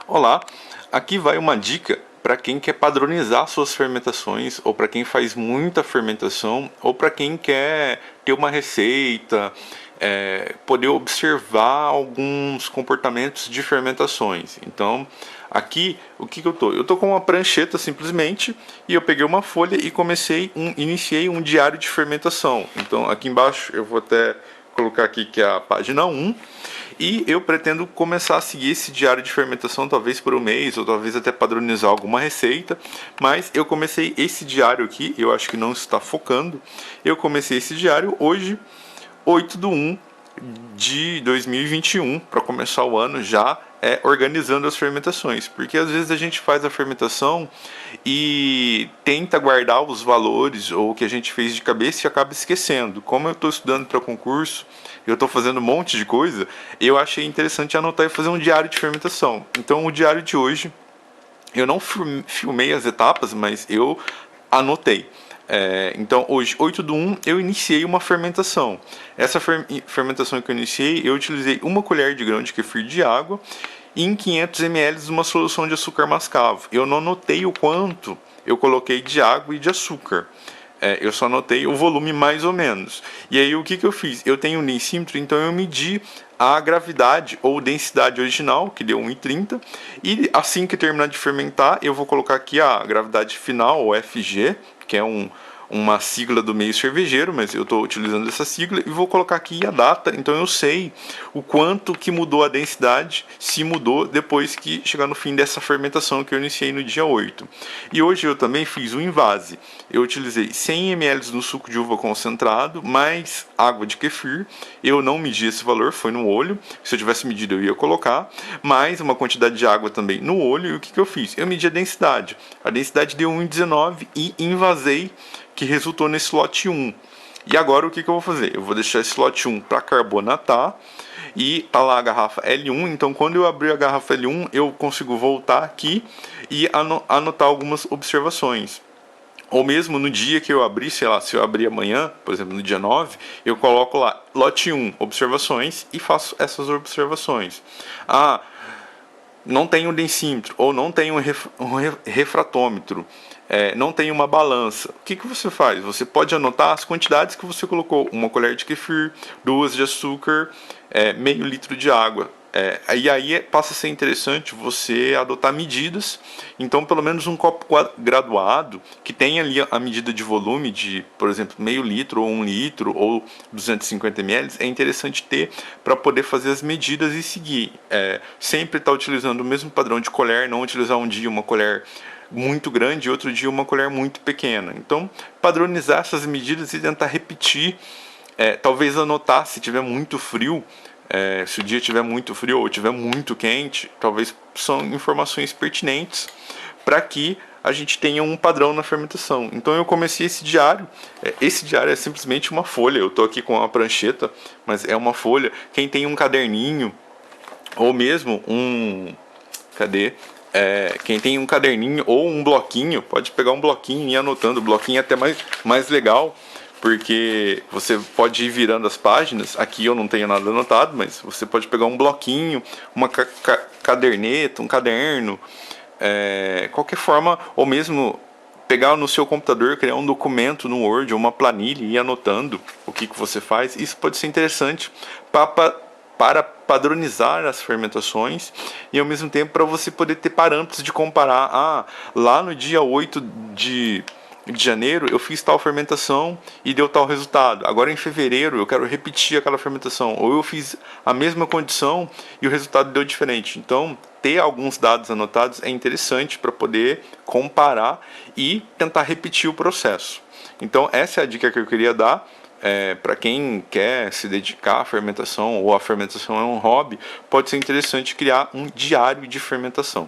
Olá, aqui vai uma dica para quem quer padronizar suas fermentações, ou para quem faz muita fermentação, ou para quem quer ter uma receita, poder observar alguns comportamentos de fermentações. Então, aqui, o que eu tô? Eu tô com uma prancheta simplesmente, e eu peguei uma folha e iniciei um diário de fermentação. Então, aqui embaixo eu vou até colocar aqui que é a página 1. E eu pretendo começar a seguir esse diário de fermentação, talvez por um mês, ou talvez até padronizar alguma receita. Mas eu comecei esse diário aqui, eu acho que não está focando. Eu comecei esse diário hoje, 8/1 de 2021, para começar o ano já organizando as fermentações, porque às vezes a gente faz a fermentação e tenta guardar os valores ou o que a gente fez de cabeça e acaba esquecendo. Como eu estou estudando para concurso, eu estou fazendo um monte de coisa, eu achei interessante anotar e fazer um diário de fermentação. Então o diário de hoje, eu não filmei as etapas, mas eu anotei. Então, hoje, 8/1, eu iniciei uma fermentação. Essa fermentação que eu iniciei, eu utilizei uma colher de grão de kefir de água e em 500 ml de uma solução de açúcar mascavo. Eu não anotei o quanto eu coloquei de água e de açúcar. Eu só anotei o volume mais ou menos. E aí o que eu fiz? Eu tenho um densímetro, então eu medi a gravidade ou densidade original, que deu 1,30, e assim que terminar de fermentar, eu vou colocar aqui a gravidade final, ou FG, que é uma sigla do meio cervejeiro, mas eu estou utilizando essa sigla, e vou colocar aqui a data, então eu sei o quanto que mudou a densidade, se mudou depois que chegar no fim dessa fermentação que eu iniciei no dia 8. E hoje eu também fiz um invase. Eu utilizei 100 ml do suco de uva concentrado, mais água de kefir. Eu não medi esse valor, foi no olho. Se eu tivesse medido eu ia colocar, mais uma quantidade de água também no olho. E o que eu fiz? Eu medi a densidade. A densidade deu 1,19 e invasei, que resultou nesse lote 1. E agora o que eu vou fazer? Eu vou deixar esse lote 1 para carbonatar, e tá lá a garrafa L1, então quando eu abrir a garrafa L1 eu consigo voltar aqui e anotar algumas observações. Ou mesmo no dia que eu abrir, sei lá, se eu abrir amanhã, por exemplo, no dia 9, eu coloco lá, lote 1, observações, e faço essas observações. Não tem um densímetro, ou não tem um refratômetro, não tem uma balança. O que você faz? Você pode anotar as quantidades que você colocou: uma colher de kefir, 2 de açúcar, meio litro de água. E aí passa a ser interessante você adotar medidas. Então, pelo menos um copo graduado que tenha ali a medida de volume de, por exemplo, meio litro ou 1 litro ou 250 ml, é interessante ter para poder fazer as medidas e seguir. Sempre estar utilizando o mesmo padrão de colher, não utilizar um dia uma colher muito grande e outro dia uma colher muito pequena. Então, padronizar essas medidas e tentar repetir. Talvez anotar se tiver muito frio. Se o dia estiver muito frio ou estiver muito quente, talvez são informações pertinentes para que a gente tenha um padrão na fermentação. Então eu comecei esse diário. Esse diário é simplesmente uma folha. Eu estou aqui com uma prancheta, mas é uma folha. Quem tem um caderninho ou mesmo um... Cadê? Quem tem um caderninho ou um bloquinho, pode pegar um bloquinho e ir anotando. O bloquinho é até mais legal, porque você pode ir virando as páginas. Aqui eu não tenho nada anotado, mas você pode pegar um bloquinho, uma caderneta, um caderno, qualquer forma, ou mesmo pegar no seu computador, criar um documento no Word ou uma planilha e ir anotando o que você faz. Isso pode ser interessante para padronizar as fermentações e ao mesmo tempo para você poder ter parâmetros de comparar. Lá no dia 8 de janeiro eu fiz tal fermentação e deu tal resultado. Agora em fevereiro eu quero repetir aquela fermentação, ou eu fiz a mesma condição e o resultado deu diferente. Então, ter alguns dados anotados é interessante para poder comparar e tentar repetir o processo. Então, essa é a dica que eu queria dar. Para quem quer se dedicar à fermentação ou a fermentação é um hobby, pode ser interessante criar um diário de fermentação.